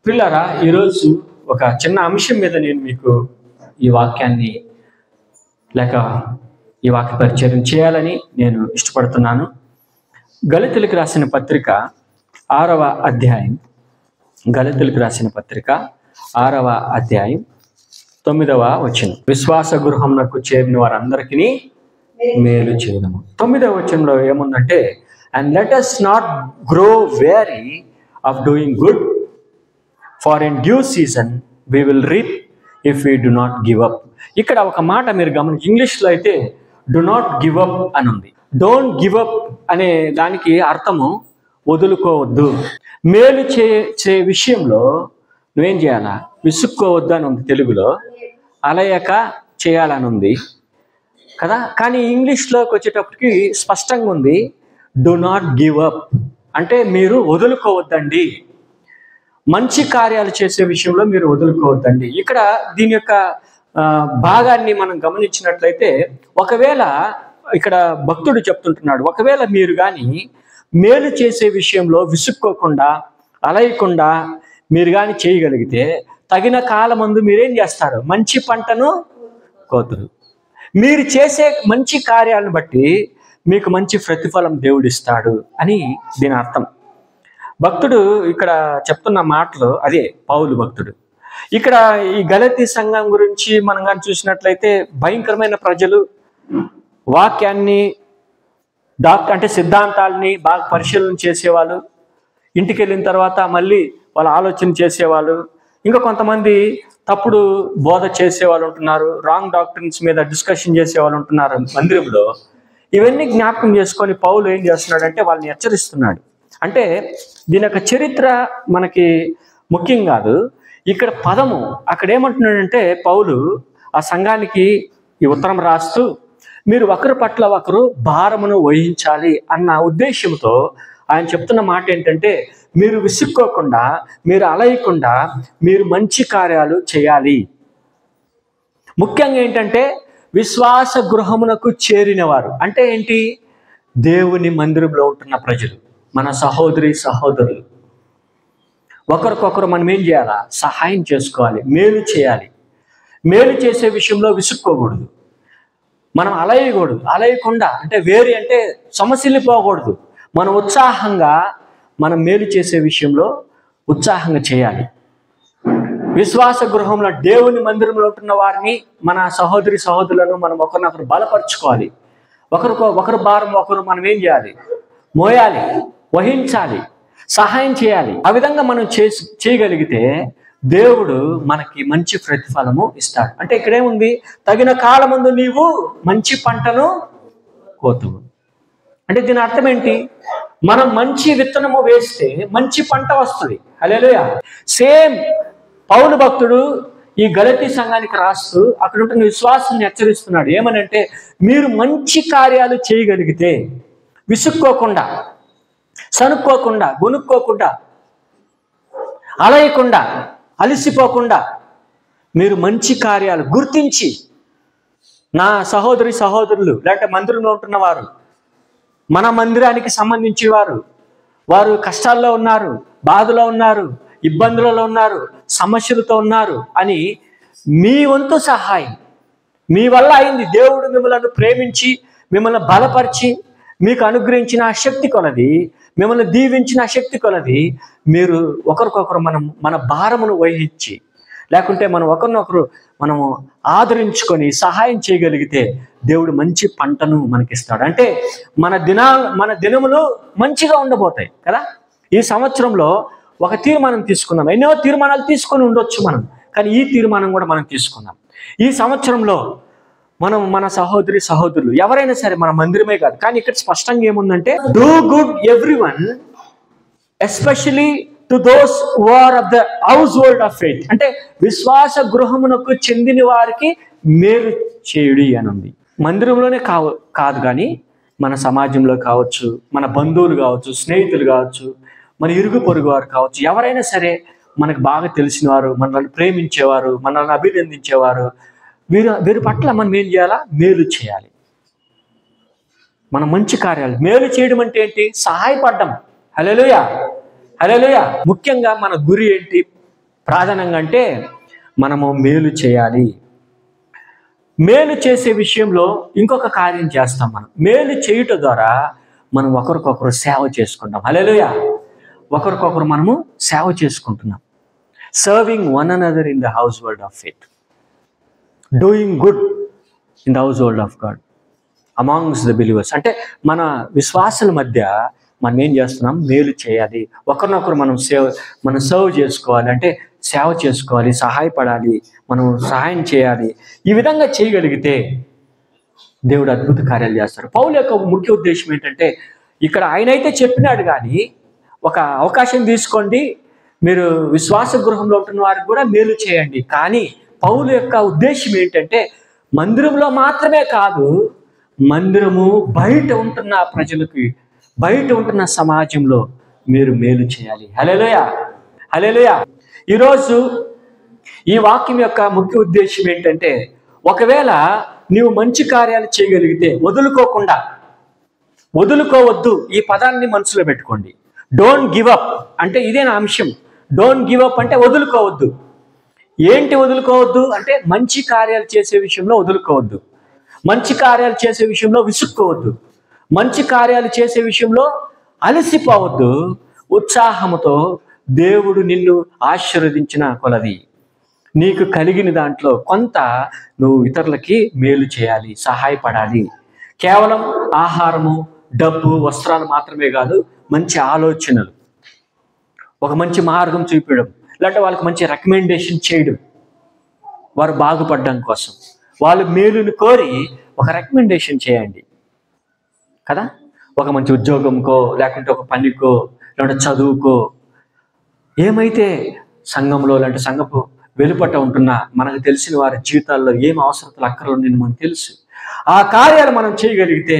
ప్రియులారా, ఈరోజు ఒక చిన్న అంశం మీద నేను మీకు ఈ వాక్యాన్ని లేక ఈ వాక్య పరిచయం చేయాలని నేను ఇష్టపడుతున్నాను. గళితులకు రాసిన పత్రిక 6వ అధ్యాయం, గళితులకు రాసిన పత్రిక 6వ అధ్యాయం 9వ వచనం. విశ్వాస గృహమునకు చేరిన వారందరికీ మేలు చేయడము. 9వ వచనంలో ఏముందంటే, and let us not grow weary of doing good, for in due season we will reap if we do not give up. ఇక్కడ ఒక మాట మీరు గమనించి, ఇంగ్లీష్లో అయితే డు నాట్ గివ్ అప్ అని ఉంది. డోంట్ గివ్ అప్ అనే దానికి అర్థము వదులుకోవద్దు. మేలు చే విషయంలో నువ్వేం చేయాలా? విసుక్కోవద్దు అని ఉంది తెలుగులో, అలయక చేయాలని ఉంది కదా. కానీ ఇంగ్లీష్లోకి వచ్చేటప్పటికి స్పష్టంగా ఉంది, డు నాట్ గివ్ అప్ అంటే మీరు వదులుకోవద్దండి, మంచి కార్యాలు చేసే విషయంలో మీరు వదులుకోవద్దండి. ఇక్కడ దీని యొక్క భాగాన్ని మనం గమనించినట్లయితే, ఒకవేళ ఇక్కడ భక్తుడు చెప్తుంటున్నాడు, ఒకవేళ మీరు కానీ మేలు చేసే విషయంలో విసుక్కోకుండా అలయకుండా మీరు కానీ చేయగలిగితే, తగిన కాలమందు మీరేం చేస్తారు? మంచి పంటను కోతురు. మీరు చేసే మంచి కార్యాలను బట్టి మీకు మంచి ప్రతిఫలం దేవుడిస్తాడు అని దీని అర్థం. భక్తుడు ఇక్కడ చెప్తున్న మాటలు అదే పౌలు భక్తుడు. ఇక్కడ ఈ గలతీ సంఘం గురించి మనం కానీ చూసినట్లయితే, భయంకరమైన ప్రజలు, వాక్యాన్ని అంటే సిద్ధాంతాలని బాగా పరిశీలన చేసేవాళ్ళు, ఇంటికి వెళ్ళిన తర్వాత మళ్ళీ వాళ్ళ ఆలోచన చేసేవాళ్ళు, ఇంకా కొంతమంది తప్పుడు బోధ చేసేవాళ్ళు ఉంటున్నారు, రాంగ్ డాక్టరీన్స్ మీద డిస్కషన్ చేసేవాళ్ళు ఉంటున్నారు మందిరంలో. ఇవన్నీ జ్ఞాపకం చేసుకొని పౌలు ఏం చేస్తున్నాడంటే వాళ్ళని హెచ్చరిస్తున్నాడు. అంటే దీని యొక్క చరిత్ర మనకి ముఖ్యం కాదు, ఇక్కడ పదము అక్కడ ఏమంటున్నాడంటే, పౌలు ఆ సంఘానికి ఈ ఉత్తరం రాస్తూ మీరు ఒకరి పట్ల ఒకరు భారమును వహించాలి అన్న ఉద్దేశంతో ఆయన చెప్తున్న మాట ఏంటంటే, మీరు విసుక్కోకుండా, మీరు అలయకుండా మీరు మంచి కార్యాలు చేయాలి. ముఖ్యంగా ఏంటంటే విశ్వాస గృహమునకు చేరిన వారు అంటే ఏంటి? దేవుని మందిరంలో ఉంటున్న ప్రజలు, మన సహోదరి సహోదరులు. ఒకరికొకరు మనం ఏం చేయాలా? సహాయం చేసుకోవాలి, మేలు చేయాలి. మేలు చేసే విషయంలో విసుక్కోకూడదు, మనం అలయకూడదు. అలయకుండా అంటే వేరే అంటే సమస్యలిపోకూడదు. మనం ఉత్సాహంగా మనం మేలు చేసే విషయంలో ఉత్సాహంగా చేయాలి. విశ్వాస గృహంలో దేవుని మందిరంలో ఉంటున్న వారిని, మన సహోదరి సహోదరులను మనం ఒకరినొకరు బలపరుచుకోవాలి. ఒకరు భారం ఒకరు మనం ఏం చేయాలి? మోయాలి, వహించాలి, సహాయం చేయాలి. ఆ విధంగా మనం చేయగలిగితే దేవుడు మనకి మంచి ప్రతిఫలము ఇస్తాడు. అంటే ఇక్కడేముంది? తగిన కాలమందు నీవు మంచి పంటను కోతువు. అంటే దీని అర్థం ఏంటి? మనం మంచి విత్తనము వేస్తే మంచి పంట వస్తుంది. హల్లెలూయా. సేమ్ పౌలు భక్తుడు ఈ గలతీ సంఘానికి రాస్తూ అక్కడ ఉంటున్న విశ్వాసాన్ని హెచ్చరిస్తున్నాడు. ఏమనంటే, మీరు మంచి కార్యాలు చేయగలిగితే విసుక్కోకుండా, సనుక్కోకుండా, గొనుక్కోకుండా, అలయకుండా, అలసిపోకుండా మీరు మంచి కార్యాలు గుర్తించి, నా సహోదరి సహోదరులు లేకపోతే మందిరంలో ఉంటున్న వారు, మన మందిరానికి సంబంధించి వారు కష్టాల్లో ఉన్నారు, బాధలో ఉన్నారు, ఇబ్బందులలో ఉన్నారు, సమస్యలతో ఉన్నారు అని మీ వంతు సహాయం మీ వల్ల అయింది. దేవుడు మిమ్మల్ని ప్రేమించి మిమ్మల్ని బలపరిచి మీకు అనుగ్రహించిన శక్తి కొలది, మిమ్మల్ని దీవించిన శక్తి కొలది మీరు ఒకరికొకరు మన భారమును వహించి, లేకుంటే మనం ఒకరినొకరు మనము ఆదరించుకొని సహాయం చేయగలిగితే దేవుడు మంచి పంటను మనకిస్తాడు. అంటే మన దినములు మంచిగా ఉండబోతాయి కదా. ఈ సంవత్సరంలో ఒక తీర్మానం తీసుకుందాం. ఎన్నో తీర్మానాలు తీసుకొని ఉండొచ్చు మనం, కానీ ఈ తీర్మానం కూడా మనం తీసుకుందాం. ఈ సంవత్సరంలో మనం మన సహోదరి సహోదరులు ఎవరైనా సరే, మన మందిరమే కాదు, కానీ ఇక్కడ స్పష్టంగా ఏముందంటే, do good everyone especially to those who are of the household of faith. అంటే విశ్వాస గృహమునకు చెందిన వారికి మేలు చేయుడి అని ఉంది. మందిరంలోనే కాదు కానీ మన సమాజంలో కావచ్చు, మన బంధువులు కావచ్చు, స్నేహితులు కావచ్చు, మన ఇరుగు పొరుగు వారు కావచ్చు, ఎవరైనా సరే మనకు బాగా తెలిసిన వారు, మనల్ని ప్రేమించేవారు, మనల్ని అభినందించేవారు, వీరి పట్ల మనం ఏం చేయాలా? మేలు చేయాలి. మన మంచి కార్యాలు మేలు చేయడం అంటే ఏంటి? సహాయపడడం. హల్లెలూయా, హల్లెలూయా. ముఖ్యంగా మన గురి ఏంటి? ప్రాధాన్యంగా అంటే మనము మేలు చేయాలి. మేలు చేసే విషయంలో ఇంకొక కార్యం చేస్తాం. మనం మేలు చేయుట ద్వారా మనం ఒకరికొకరు సేవ చేసుకుంటాం. హల్లెలూయా. ఒకరికొకరు మనము సేవ చేసుకుంటున్నాం. Serving one another in the household of faith, doing good in the household of God amongst the believers. అంటే మన విశ్వాసుల మధ్య మనం ఏం చేస్తున్నాం? మేలు చేయాలి. ఒకరినొకరు మనం సర్వ్ చేసుకోవాలి, అంటే సేవ చేసుకోవాలి, సహాయపడాలి, మనం సహాయం చేయాలి. ఈ విధంగా చేయగలిగితే దేవుడు అద్భుత కార్యాలు చేస్తాడు. పౌలు యొక్క ముఖ్య ఉద్దేశం ఏంటంటే, ఇక్కడ ఆయన అయితే చెప్పినాడు, కానీ ఒక అవకాశం తీసుకోండి, మీరు విశ్వాస గృహంలో ఉంటున్న వారికి కూడా మేలు చేయండి. కానీ పౌలు యొక్క ఉద్దేశం ఏంటంటే, మందిరంలో మాత్రమే కాదు, మందిరము బయట ఉంటున్న ప్రజలకి, బయట ఉంటున్న సమాజంలో మీరు మేలు చేయాలి. హల్లెలూయా, హల్లెలూయా. ఈరోజు ఈ వాక్యం యొక్క ముఖ్య ఉద్దేశం ఏంటంటే, ఒకవేళ నీవు మంచి కార్యాలు చేయగలిగితే వదులుకోవద్దు. ఈ పదాన్ని మనసులో పెట్టుకోండి. డోంట్ గివ్ అప్ అంటే ఇదే నా అంశం. డోంట్ గివ్ అప్ అంటే వదులుకోవద్దు. ఏంటి వదులుకోవద్దు అంటే, మంచి కార్యాలు చేసే విషయంలో వదులుకోవద్దు, మంచి కార్యాలు చేసే విషయంలో విసుక్కోవద్దు, మంచి కార్యాలు చేసే విషయంలో అలసిపోవద్దు. ఉత్సాహముతో దేవుడు నిన్ను ఆశీర్వదించిన కొలది నీకు కలిగిన దాంట్లో కొంత నువ్వు ఇతరులకి మేలు చేయాలి, సహాయపడాలి. కేవలం ఆహారము, డబ్బు, వస్త్రాలు మాత్రమే కాదు, మంచి ఆలోచనలు, ఒక మంచి మార్గం చూపించడం, లేదంటే వాళ్ళకి మంచి రికమెండేషన్ చేయడం, వారు బాగుపడడం కోసం, వాళ్ళు మేలుని కోరి ఒక రికమెండేషన్ చేయండి కదా. ఒక మంచి ఉద్యోగంకో, లేకుంటే ఒక పనికో, లేకుంటే చదువుకో, ఏమైతే సంఘంలో లేదంటే సంఘపు వెలుపట ఉంటున్న మనకు తెలిసిన వారి జీవితాల్లో ఏం అవసరతలు అక్కర్లు ఉన్నాయని మనకు తెలుసు. ఆ కార్యాలు మనం చేయగలిగితే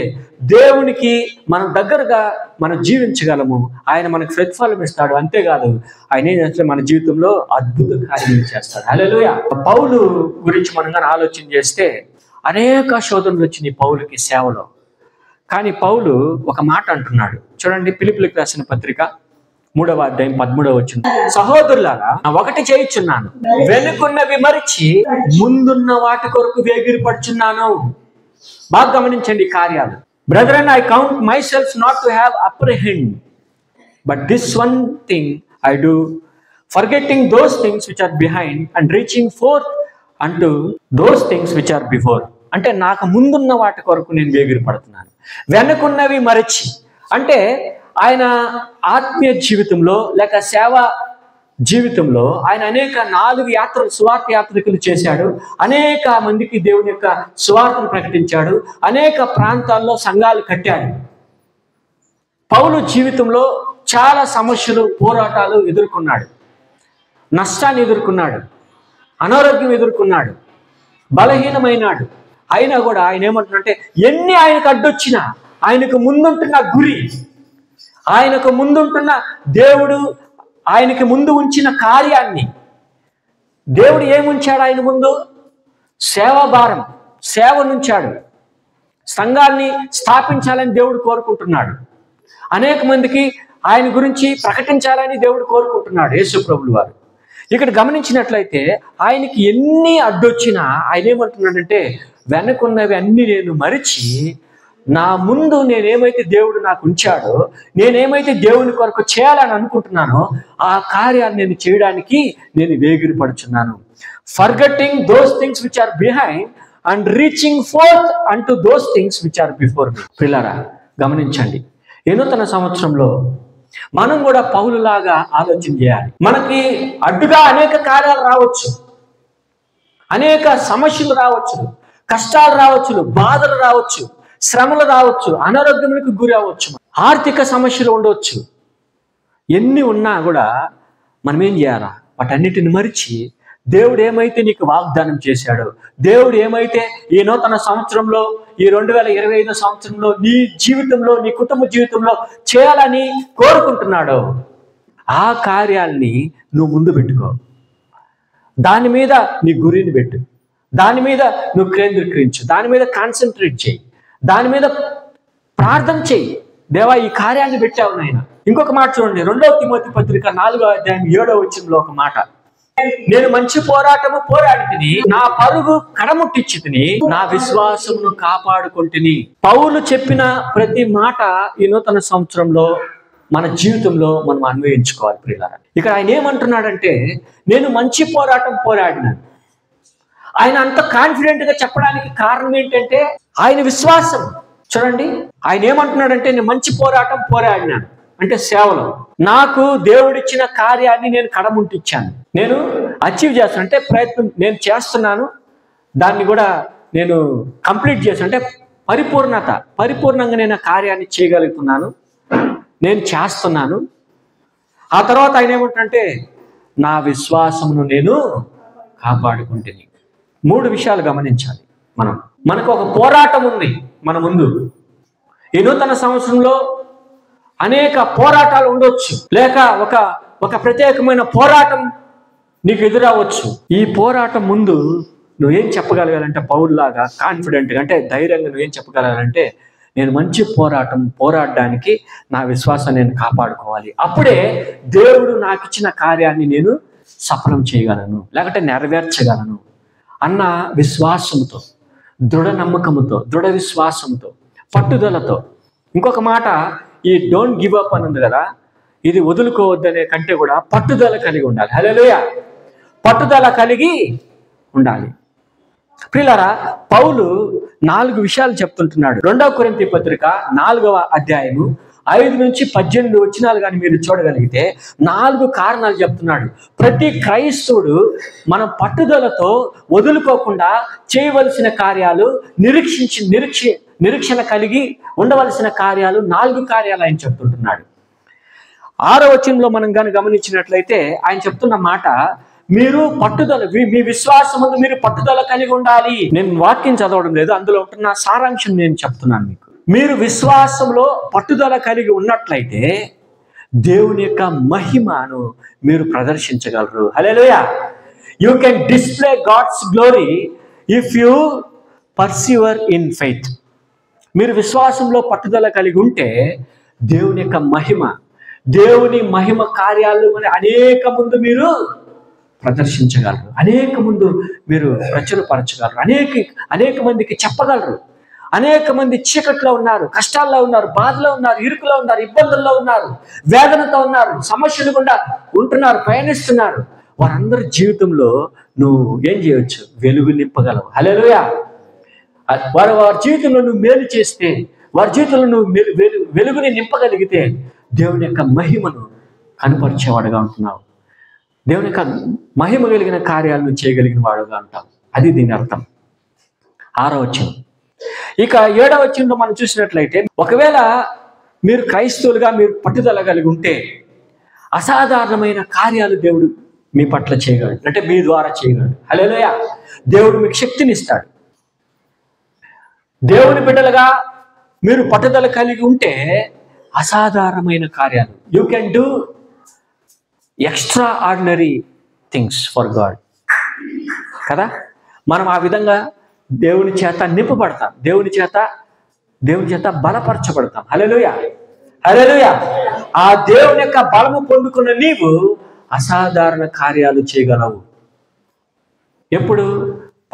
దేవునికి మనం దగ్గరగా మనం జీవించగలము. ఆయన మనకు ప్రతిఫలం ఇస్తాడు. అంతేకాదు, ఆయన ఏం చేస్తే మన జీవితంలో అద్భుత కార్యం చేస్తాడు. హల్లెలూయా. పౌలు గురించి మనం కానీ ఆలోచన చేస్తే అనేక శోధనలు వచ్చినాయి పౌలుకి సేవలో. కానీ పౌలు ఒక మాట అంటున్నాడు చూడండి, ఫిలిప్పీయులకు రాసిన పత్రిక 3వ అధ్యాయం 13వ వచనం. సహోదరులారా, ఒకటి చేయుచున్నాను, వెనుకున్నవి మరిచి ముందున్న వాటి కొరకు వేగిరపడుచున్నాను. బాగా గమనించండి కార్యాలు. Brethren, I count myself not to have apprehend, but this one thing I do, forgetting those things which are behind and reaching forth unto those things which are before. అంటే నాకు ముందున్న వాటి కొరకు నేను వేగిరపడుతున్నాను. వెనుకున్నవి మరచి అంటే ఆయన ఆత్మీయ జీవితంలో లేక సేవ జీవితంలో ఆయన అనేక 4 యాత్రలు, సువార్త యాత్రికులు చేశాడు. అనేక మందికి దేవుని యొక్క సువార్తను ప్రకటించాడు. అనేక ప్రాంతాల్లో సంఘాలు కట్టాడు. పౌలు జీవితంలో చాలా సమస్యలు, పోరాటాలు ఎదుర్కొన్నాడు, నష్టాన్ని ఎదుర్కొన్నాడు, అనారోగ్యం ఎదుర్కొన్నాడు, బలహీనమైనాడు. అయినా కూడా ఆయన ఏమంటున్నాడంటే, ఎన్ని ఆయనకు అడ్డొచ్చినా ఆయనకు ముందుంటున్న గురి, ఆయనకు ముందుంటున్న దేవుడు ఆయనకి ముందు ఉంచిన కార్యాన్ని, దేవుడు ఏముంచాడు ఆయన ముందు? సేవాభారం, సేవనుంచాడు. సంఘాన్ని స్థాపించాలని దేవుడు కోరుకుంటున్నాడు. అనేక మందికి ఆయన గురించి ప్రకటించాలని దేవుడు కోరుకుంటున్నాడు యేసు ప్రభువు వారు. ఇక్కడ గమనించినట్లయితే ఆయనకి ఎన్ని అడ్డొచ్చినా ఆయన ఏమంటున్నాడంటే, వెనకున్నవి అన్ని నేను మరిచి నా ముందు నేనేమైతే దేవుడు నాకు ఉంచాడో, నేనేమైతే దేవుని కొరకు చేయాలని అనుకుంటున్నానో ఆ కార్యాన్ని నేను చేయడానికి నేను వేగిరపడుచున్నాను. Forgetting those things which are behind and reaching forth unto those things which are before me. ప్రియులారా, గమనించండి, ఈ నూతన సంవత్సరంలో మనం కూడా పౌలులాగా ఆలోచన చేయాలి. మనకి అడ్డుగా అనేక కార్యాలు రావచ్చు, అనేక సమస్యలు రావచ్చు, కష్టాలు రావచ్చు, బాధలు రావచ్చు, శ్రమలు రావచ్చు, అనారోగ్యములకు గురి అవ్వచ్చు, ఆర్థిక సమస్యలు ఉండవచ్చు. ఎన్ని ఉన్నా కూడా మనం ఏం చేయాలా? వాటన్నిటిని మరిచి దేవుడు ఏమైతే నీకు వాగ్దానం చేశాడో, దేవుడు ఏమైతే ఈ నూతన సంవత్సరంలో, ఈ 2025 సంవత్సరంలో నీ జీవితంలో, నీ కుటుంబ జీవితంలో చేయాలని కోరుకుంటున్నాడో ఆ కార్యాల్ని నువ్వు ముందు పెట్టుకో. దాని మీద నీ గురిని పెట్టు, దాని మీద నువ్వు కేంద్రీకరించు, దాని మీద కాన్సన్ట్రేట్ చేయి, దాని మీద ప్రార్థన చేయి. దేవా, ఈ కార్యాన్ని పెట్టావు నాయన. ఇంకొక మాట చూడండి, 2వ తిమోతి పత్రిక 4వ అధ్యాయం 7వ వచనంలో ఒక మాట, నేను మంచి పోరాటము పోరాడితిని, నా పరుగు కడముట్టించితిని, నా విశ్వాసమును కాపాడుకుంటుని. పౌలు చెప్పిన ప్రతి మాట ఈ నూతన సంవత్సరంలో మన జీవితంలో మనం అన్వయించుకోవాలి ప్రియులారా. ఇక్కడ ఆయన ఏమంటున్నాడంటే, నేను మంచి పోరాటం పోరాడినాను. ఆయన అంత కాన్ఫిడెంట్ గా చెప్పడానికి కారణం ఏంటంటే ఆయన విశ్వాసం. చూడండి, ఆయన ఏమంటున్నాడంటే, నేను మంచి పోరాటం పోరాడినాను అంటే సేవలో నాకు దేవుడిచ్చిన కార్యాన్ని నేను కడముట్టించాను, నేను అచీవ్ చేస్తాను అంటే ప్రయత్నం నేను చేస్తున్నాను, దాన్ని కూడా నేను కంప్లీట్ చేస్తాను అంటే పరిపూర్ణంగా నేను ఆ కార్యాన్ని చేయగలుగుతున్నాను, నేను చేస్తున్నాను. ఆ తర్వాత ఆయన ఏమంటుంటే, నా విశ్వాసమును నేను కాపాడుకుంటుని. 3 విషయాలు గమనించాలి. మనకు ఒక పోరాటం ఉంది మన ముందు. ఈ నూతన సంవత్సరంలో అనేక పోరాటాలు ఉండొచ్చు, లేక ఒక ప్రత్యేకమైన పోరాటం నీకు ఎదురవచ్చు. ఈ పోరాటం ముందు నువ్వేం చెప్పగలగాలంటే, పౌరులాగా కాన్ఫిడెంట్గా అంటే ధైర్యంగా నువ్వేం చెప్పగలగాలంటే, నేను మంచి పోరాటం పోరాడడానికి నా విశ్వాసాన్ని నేను కాపాడుకోవాలి. అప్పుడే దేవుడు నాకు ఇచ్చిన కార్యాన్ని నేను సఫలం చేయగలను, లేకపోతే నెరవేర్చగలను అన్న విశ్వాసంతో, దృఢ నమ్మకంతో, దృఢ విశ్వాసంతో, పట్టుదలతో. ఇంకొక మాట, ఈ డోంట్ గివ్ అప్ అని ఉంది కదా, ఇది వదులుకోవద్దనే కంటే కూడా పట్టుదల కలిగి ఉండాలి. హల్లెలూయా, పట్టుదల కలిగి ఉండాలి. ప్రియులారా, పౌలు 4 విషయాలు చెప్తుంటున్నాడు. 2వ కొరింథీ పత్రిక 4వ అధ్యాయము 5 నుంచి 18 వచనాలు కానీ మీరు చూడగలిగితే 4 కారణాలు చెప్తున్నాడు. ప్రతి క్రైస్తవుడు మనం పట్టుదలతో వదులుకోకుండా చేయవలసిన కార్యాలు, నిరీక్షణ కలిగి ఉండవలసిన కార్యాలు, 4 కార్యాలు ఆయన చెప్తుంటున్నాడు. 6వ వచనంలో మనం కానీ గమనించినట్లయితే ఆయన చెప్తున్న మాట, మీరు పట్టుదల, మీ విశ్వాసం ముందు మీరు పట్టుదల కలిగి ఉండాలి. నేను వాక్యం చదవడం లేదు, అందులో ఉంటున్న సారాంశం నేను చెప్తున్నాను మీకు. మీరు విశ్వాసంలో పట్టుదల కలిగి ఉన్నట్లయితే దేవుని యొక్క మహిమను మీరు ప్రదర్శించగలరు. Hallelujah. You can display God's glory if you persevere in faith. మీరు విశ్వాసంలో పట్టుదల కలిగి ఉంటే దేవుని యొక్క దేవుని మహిమ కార్యాలు అనేక ముందు మీరు ప్రదర్శించగలరు, అనేక ముందు మీరు ప్రచురపరచగలరు, అనేక మందికి చెప్పగలరు. అనేక మంది చీకట్లో ఉన్నారు, కష్టాల్లో ఉన్నారు, బాధలో ఉన్నారు, ఇరుకులో ఉన్నారు, ఇబ్బందుల్లో ఉన్నారు, వేదనతో ఉన్నారు, సమస్యలు గుండా ఉంటున్నారు, పయనిస్తున్నారు. వారందరి జీవితంలో నువ్వు ఏం చేయవచ్చు? వెలుగు నింపగలవు. హల్లెలూయా. వారి జీవితంలో నువ్వు మేలు చేస్తే, వారి జీవితంలో నువ్వు వెలుగుని నింపగలిగితే దేవుని యొక్క మహిమను కనపరిచేవాడుగా ఉంటున్నావు. దేవుని యొక్క మహిమ కలిగిన కార్యాలను చేయగలిగిన వాడుగా ఉంటావు. అది దీని అర్థం. 6వ వచనం. ఇక 7వ వచనంలో మనం చూసినట్లయితే, ఒకవేళ మీరు క్రైస్తవులుగా మీరు పట్టుదల కలిగి ఉంటే అసాధారణమైన కార్యాలు దేవుడు మీ పట్ల చేయగలడు, అంటే మీ ద్వారా చేయగలడు. హల్లెలూయా. దేవుడు మీకు శక్తినిస్తాడు. దేవుని బిడ్డలుగా మీరు పట్టుదల కలిగి ఉంటే అసాధారణమైన కార్యాలు, you can do extra ordinary things for God కదా. మనం ఆ విధంగా దేవుని చేత నింపబడతాం, దేవుని చేత బలపరచబడతాం. హల్లెలూయా, హల్లెలూయా. ఆ దేవుని యొక్క బలము పొందుకున్న నీవు అసాధారణ కార్యాలు చేయగలవు. ఎప్పుడు?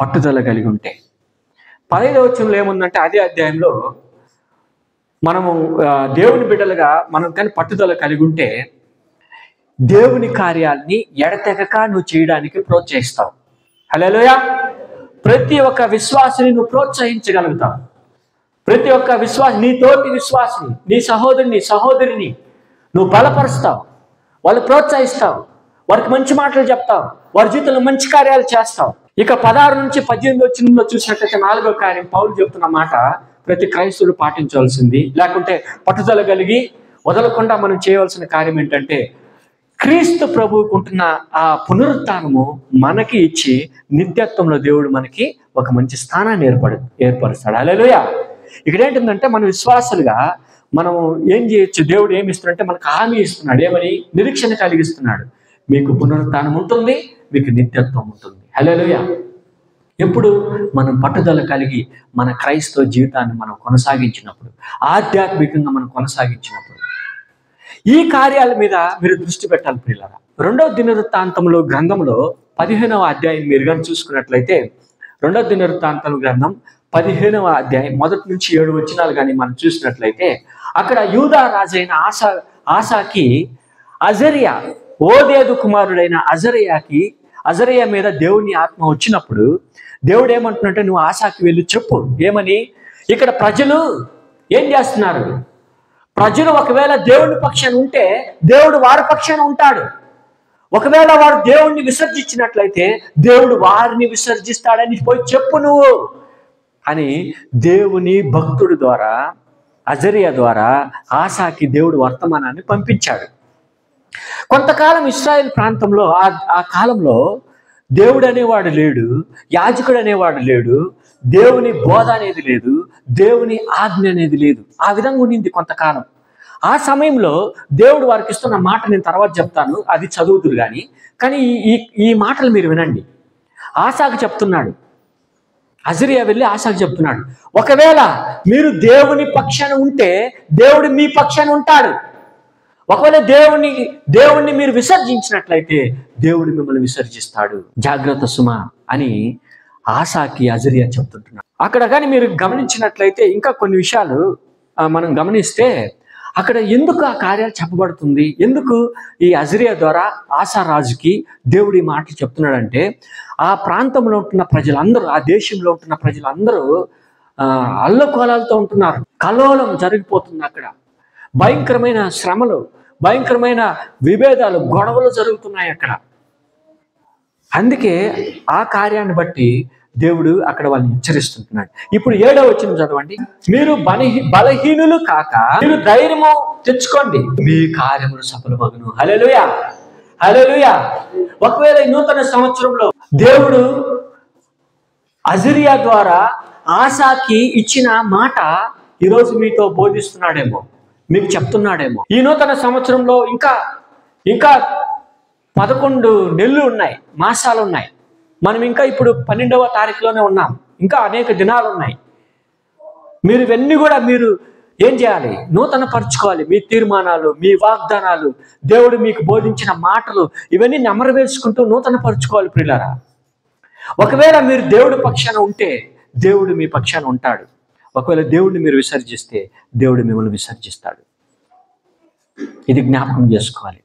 పట్టుదల కలిగి ఉంటే. 15వ వచనంలో ఏముందంటే, అదే అధ్యాయంలో మనము దేవుని బిడ్డలుగా మనం కానీ పట్టుదల కలిగి ఉంటే దేవుని కార్యాలని ఎడతెగక నువ్వు చేయడానికి ప్రోత్సహిస్తావు. హల్లెలూయా. ప్రతి ఒక్క విశ్వాసిని నువ్వు ప్రోత్సహించగలుగుతావు. ప్రతి ఒక్క నీ తోటి విశ్వాసిని, నీ సహోదరిని నువ్వు బలపరుస్తావు, వాళ్ళు ప్రోత్సహిస్తావు, వారికి మంచి మాటలు చెప్తావు, వారి జీవితంలో మంచి కార్యాలు చేస్తావు. ఇక 16 నుంచి 18 వచనంలో చూసినట్లయితే 4వ కార్యం పౌలు చెప్తున్న మాట ప్రతి క్రైస్తవుడు పాటించవలసింది, లేకుంటే పట్టుదల కలిగి వదలకుండా మనం చేయవలసిన కార్యం ఏంటంటే, క్రీస్తు ప్రభువుకు ఉంటున్న ఆ పునరుత్థానము మనకి ఇచ్చి నిత్యత్వంలో దేవుడు మనకి ఒక మంచి స్థానాన్ని ఏర్పరుస్తాడు. హల్లెలూయా. ఇక్కడ ఏంటంటే, మన విశ్వాసులుగా మనం ఏం చేయొచ్చు? దేవుడు ఏమి ఇస్తున్నాడంటే మనకు హామీ ఇస్తున్నాడు. ఏమని? నిరీక్షణ కలిగిస్తున్నాడు. మీకు పునరుత్థానం ఉంటుంది, మీకు నిత్యత్వం ఉంటుంది. హల్లెలూయా. ఎప్పుడు? మనం పట్టుదల కలిగి మన క్రైస్తవ జీవితాన్ని మనం కొనసాగించినప్పుడు, ఆధ్యాత్మికంగా మనం కొనసాగించినప్పుడు. ఈ కార్యాల మీద మీరు దృష్టి పెట్టాలి ప్రియులారా. 2వ దినవృత్తాంతంలో గ్రంథంలో 15వ అధ్యాయం మీరు కానీ చూసుకున్నట్లయితే 2వ దినవృత్తాంతం గ్రంథం 15వ అధ్యాయం 1 నుంచి 7 వచనాలు కానీ మనం చూసినట్లయితే అక్కడ యూదా రాజైన ఆసాకి అజరియా, ఓదేదు కుమారుడైన అజరియా మీద దేవుని ఆత్మ వచ్చినప్పుడు దేవుడు ఏమంటున్నట్టే, నువ్వు ఆసాకి వెళ్ళి చెప్పు. ఏమని? ఇక్కడ ప్రజలు ఏం చేస్తున్నారు? ప్రజలు ఒకవేళ దేవుని పక్షాన ఉంటే దేవుడు వారి పక్షాన ఉంటాడు. ఒకవేళ వారు దేవుణ్ణి విసర్జించినట్లయితే దేవుడు వారిని విసర్జిస్తాడని పోయి చెప్పు నువ్వు అని దేవుని భక్తుడి ద్వారా, అజరియా ద్వారా ఆసాకి దేవుడు వర్తమానాన్ని పంపించాడు. కొంతకాలం ఇశ్రాయేల్ ప్రాంతంలో ఆ కాలంలో దేవుడు అనేవాడు లేడు, యాజకుడు అనేవాడు లేడు, దేవుని బోధ అనేది లేదు, దేవుని ఆజ్ఞ అనేది లేదు. ఆ విధంగా ఉండింది కొంతకాలం. ఆ సమయంలో దేవుడు వారికి ఇస్తున్న మాట నేను తర్వాత చెప్తాను, అది చదువుతురు కానీ ఈ మాటలు మీరు వినండి. ఆసాకు చెప్తున్నాడు, అజరియా వెళ్ళి ఆసాకు చెప్తున్నాడు, ఒకవేళ మీరు దేవుని పక్షాన ఉంటే దేవుడు మీ పక్షాన ఉంటాడు. ఒకవేళ దేవుణ్ణి మీరు విసర్జించినట్లయితే దేవుడు మిమ్మల్ని విసర్జిస్తాడు. జాగ్రత్త సుమా అని ఆసాకి అజరియా చెప్తుంటున్నాడు. అక్కడ కానీ మీరు గమనించినట్లయితే ఇంకా కొన్ని విషయాలు మనం గమనిస్తే అక్కడ ఎందుకు ఆ కార్యాలు చెప్పబడుతుంది, ఎందుకు ఈ అజరియా ద్వారా ఆసా రాజుకి దేవుడి మాటలు చెప్తున్నాడంటే, ఆ ప్రాంతంలో ఉంటున్న ప్రజలందరూ, ఆ దేశంలో ఉంటున్న ప్రజలందరూ అల్లకోలాలతో ఉంటున్నారు. కల్లోలం జరిగిపోతుంది. అక్కడ భయంకరమైన శ్రమలు, భయంకరమైన విభేదాలు, గొడవలు జరుగుతున్నాయి అక్కడ. అందుకే ఆ కార్యాన్ని బట్టి దేవుడు అక్కడ వాళ్ళని హెచ్చరిస్తుంటున్నాడు. ఇప్పుడు 7వ వచనం చదవండి. మీరు బలహీనులు కాక మీరు ధైర్యము తెచ్చుకోండి, మీ కార్యములు సఫలమగును. హల్లెలూయా, హల్లెలూయా. ఒకవేళ ఈ నూతన సంవత్సరంలో దేవుడు అజరియా ద్వారా ఆసాకి ఇచ్చిన మాట ఈరోజు మీతో బోధిస్తున్నాడేమో, మీకు చెప్తున్నాడేమో. ఈ నూతన సంవత్సరంలో ఇంకా 11 నెలలు ఉన్నాయి, మాసాలు ఉన్నాయి. మనం ఇంకా ఇప్పుడు 12వ తారీఖులోనే ఉన్నాం. ఇంకా అనేక దినాలు ఉన్నాయి. మీరు ఇవన్నీ కూడా మీరు ఏం చేయాలి? నూతన పరుచుకోవాలి. మీ తీర్మానాలు, మీ వాగ్దానాలు, దేవుడు మీకు బోధించిన మాటలు ఇవన్నీ నెమరవేసుకుంటూ నూతన పరుచుకోవాలి ప్రియులారా. ఒకవేళ మీరు దేవుడి పక్షాన ఉంటే దేవుడు మీ పక్షాన ఉంటాడు. ఒకవేళ దేవుడిని మీరు విసర్జిస్తే దేవుడు మిమ్మల్ని విసర్జిస్తాడు. ఇది జ్ఞాపకం చేసుకోవాలి.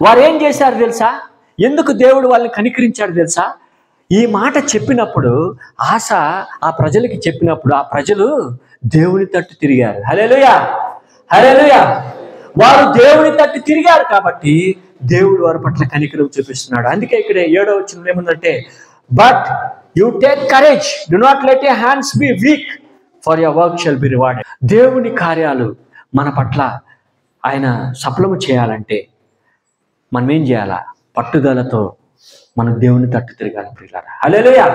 వారు ఏం చేశారు తెలుసా? ఎందుకు దేవుడు వాళ్ళని కనికరించాడు తెలుసా? ఈ మాట చెప్పినప్పుడు ఆసా ఆ ప్రజలకి చెప్పినప్పుడు ఆ ప్రజలు దేవుని తట్టు తిరిగారు. హల్లెలూయా, హల్లెలూయా. వారు దేవుని తట్టు తిరిగారు కాబట్టి దేవుడు వారి పట్ల కనికరం చూపిస్తున్నాడు. అందుకే ఇక్కడ 7వ వచనం ఏముందంటే, but you take courage, do not let your hands B week, for your work shall be rewarded. దేవుని కార్యాలు మన పట్ల ఆయన సఫలము చేయాలంటే మనం ఏం చేయాలా? పట్టుదలతో మనం దేవుని తట్టు తిరగాలి ప్రియులారా. హల్లెలూయా.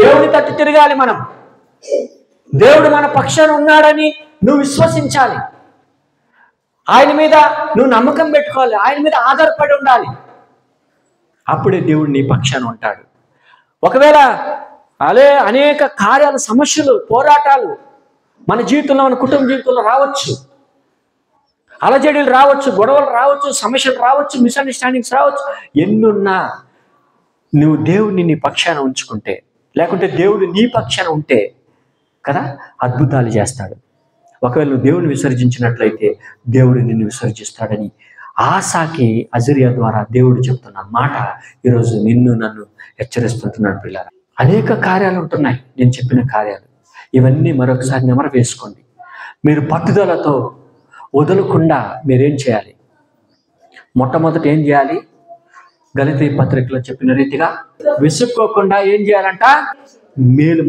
దేవుని తట్టు తిరగాలి మనం. దేవుడు మన పక్షాన ఉన్నాడని నువ్వు విశ్వసించాలి. ఆయన మీద నువ్వు నమ్మకం పెట్టుకోవాలి. ఆయన మీద ఆధారపడి ఉండాలి. అప్పుడే దేవుడు నీ పక్షాన ఉంటాడు. ఒకవేళ అనేక కార్యాలు, సమస్యలు, పోరాటాలు మన జీవితంలో, మన కుటుంబ జీవితంలో రావచ్చు. అలజడిలు రావచ్చు, గొడవలు రావచ్చు, సమస్యలు రావచ్చు, మిస్అండర్స్టాండింగ్స్ రావచ్చు. ఎన్నున్నా నువ్వు దేవుడిని నీ పక్షాన ఉంచుకుంటే, లేకుంటే దేవుడు నీ పక్షాన ఉంటే కదా అద్భుతాలు చేస్తాడు. ఒకవేళ నువ్వు దేవుని విసర్జించినట్లయితే దేవుడు నిన్ను విసర్జిస్తాడని ఆసాకి అజరియా ద్వారా దేవుడు చెప్తున్న మాట ఈరోజు నిన్ను నన్ను హెచ్చరిస్తుంటున్నాడు పిల్లలు. అనేక కార్యాలు ఉంటున్నాయి, నేను చెప్పిన కార్యాలు. ఇవన్నీ మరొకసారి నెమరు వేసుకోండి. మీరు పట్టుదలతో వదలకుండా మీరేం చేయాలి? మొట్టమొదట ఏం చేయాలి? గలతీ పత్రికలో చెప్పిన రీతిగా విసుక్కోకుండా ఏం చేయాలంట?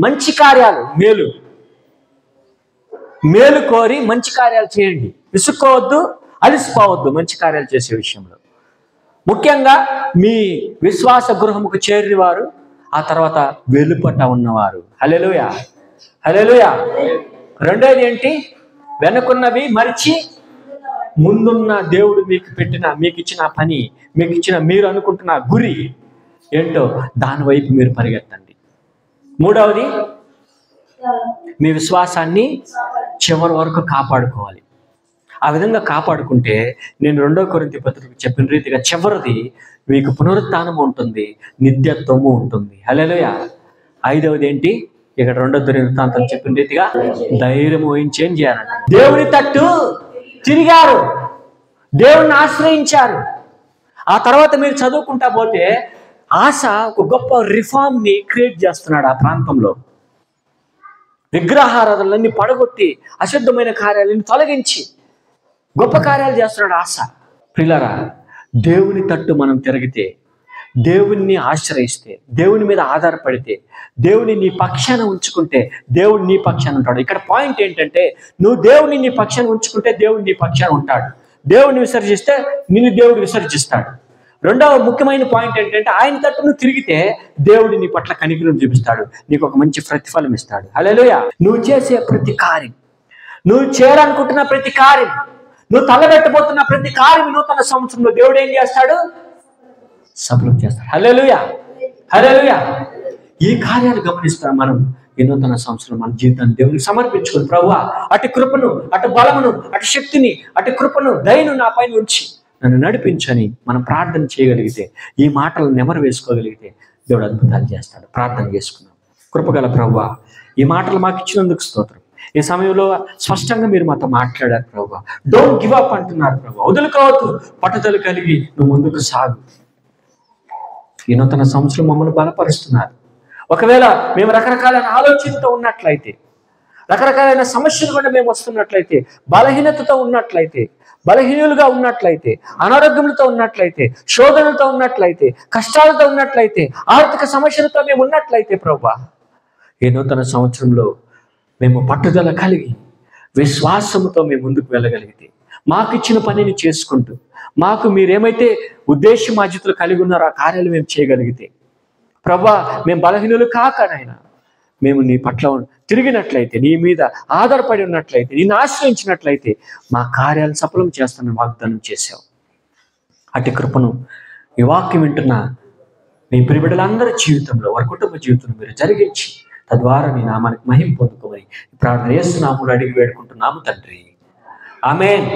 మంచి కార్యాలు, మేలు కోరి మంచి కార్యాలు చేయండి. విసుక్కోవద్దు, అలిసిపోవద్దు మంచి కార్యాలు చేసే విషయంలో. ముఖ్యంగా మీ విశ్వాస గృహముకు చేరి వారు, ఆ తర్వాత వెలుపట ఉన్నవారు. హల్లెలూయా, హల్లెలూయా. రెండోది ఏంటి? వెనుకున్నవి మరిచి ముందున్న దేవుడు మీకు ఇచ్చిన పని, మీరు అనుకుంటున్న గురి ఏంటో దాని వైపు మీరు పరిగెత్తండి. మూడవది, మీ విశ్వాసాన్ని చివరి వరకు కాపాడుకోవాలి. ఆ విధంగా కాపాడుకుంటే నేను 2 కొరింథీ పత్రిక చెప్పిన రీతిగా చివరిది మీకు పునరుత్థానం ఉంటుంది, నిత్యత్వము ఉంటుంది. హల్లెలూయా. 5వది ఏంటి? ఇక్కడ 2 వృత్తాంతం చెప్పిన రీతిగా ధైర్యం వహించి ఏం చేయాలంట? దేవుని తట్టు తిరిగారు, దేవుణ్ణి ఆశ్రయించారు. ఆ తర్వాత మీరు చదువుకుంటా పోతే ఆశ ఒక గొప్ప రిఫార్మ్ ని క్రియేట్ చేస్తున్నాడు ఆ ప్రాంతంలో. విగ్రహారాధనలన్నీ పడగొట్టి అశుద్ధమైన కార్యాలను తొలగించి గొప్ప కార్యాలు చేస్తున్నాడు ఆశ. ప్రియులారా, దేవుని తట్టు మనం తిరిగితే, దేవుణ్ణి ఆశ్రయిస్తే, దేవుని మీద ఆధారపడితే, దేవుని నీ పక్షాన ఉంచుకుంటే దేవుడు నీ పక్షాన ఉంటాడు. ఇక్కడ పాయింట్ ఏంటంటే, నువ్వు దేవుని నీ పక్షాన ఉంచుకుంటే దేవుడు నీ పక్షాన ఉంటాడు. దేవుడిని విసర్జిస్తే నిన్ను దేవుడు విసర్జిస్తాడు. రెండవ ముఖ్యమైన పాయింట్ ఏంటంటే, ఆయన తట్టు నువ్వు తిరిగితే దేవుడు నీ పట్ల కనికరం చూపిస్తాడు, నీకు ఒక మంచి ప్రతిఫలం ఇస్తాడు. హల్లెలూయా. నువ్వు చేసే ప్రతి కార్యం, నువ్వు చేయాలనుకుంటున్న ప్రతి కార్యం, నువ్వు తలబెట్టబోతున్న ప్రతి కార్యం నూతన సంవత్సరంలో దేవుడు ఏం చేస్తాడు? సఫలం చేస్తాడు. హల్లెలూయా, హల్లెలూయా. ఈ కార్యాలు గమనిస్తాం మనం. ఈ నూతన సంవత్సరం మన జీవితాన్ని దేవునికి సమర్పించుకుని, ప్రభువా అటు కృపను, అటు బలమును, అటు శక్తిని, అటు కృపను, దయను నా పైన ఉంచి నన్ను నడిపించని మనం ప్రార్థన చేయగలిగితే, ఈ మాటలను నెమరు వేసుకోగలిగితే దేవుడు అద్భుతాలు చేస్తాడు. ప్రార్థన చేసుకున్నాం. కృపగల ప్రభువా, ఈ మాటలు మాకు ఇచ్చినందుకు స్తోత్రం. ఈ సమయంలో స్పష్టంగా మీరు మాతో మాట్లాడారు ప్రభువా. డోంట్ గివ్ అప్ అంటున్నారు ప్రభువా. వదులుకోవద్దు, పట్టుదల కలిగి నువ్వు ముందుకు సాగు. ఈ నూతన సంవత్సరం మమ్మల్ని బలపరుస్తున్నారు. ఒకవేళ మేము రకరకాలైన ఆలోచనతో ఉన్నట్లయితే, రకరకాలైన సమస్యలు కూడా మేము వస్తున్నట్లయితే, బలహీనతతో ఉన్నట్లయితే, బలహీనులుగా ఉన్నట్లయితే, అనారోగ్యములతో ఉన్నట్లయితే, శోధనలతో ఉన్నట్లయితే, కష్టాలతో ఉన్నట్లయితే, ఆర్థిక సమస్యలతో మేము ఉన్నట్లయితే ప్రభువా, ఈ నూతన సంవత్సరంలో మేము పట్టుదల కలిగి విశ్వాసంతో మేము ముందుకు వెళ్ళగలిగితే, మాకు ఇచ్చిన పనిని చేసుకుంటూ, మాకు మీరేమైతే ఉద్దేశం బాధ్యతలు కలిగి ఉన్నారో ఆ కార్యాలు మేము చేయగలిగితే, ప్రభువా మేము బలహీనులు కాకనైనా మేము నీ పట్ల తిరిగినట్లయితే, నీ మీద ఆధారపడి ఉన్నట్లయితే, నిన్ను ఆశ్రయించినట్లయితే మా కార్యాలు సఫలం చేస్తానని వాగ్దానం చేశావు. అట్టి కృపను ఈ వాక్యం వింటున్న నీ ప్రియబిడ్డలందరి జీవితంలో, వారి కుటుంబ జీవితంలో మీరు జరిగించి, తద్వారా నీ నామానికి మహిమ పొందుకోమని ప్రార్థన యేసు నామములో అడిగి వేడుకుంటున్నాము తండ్రి. ఆమేన్.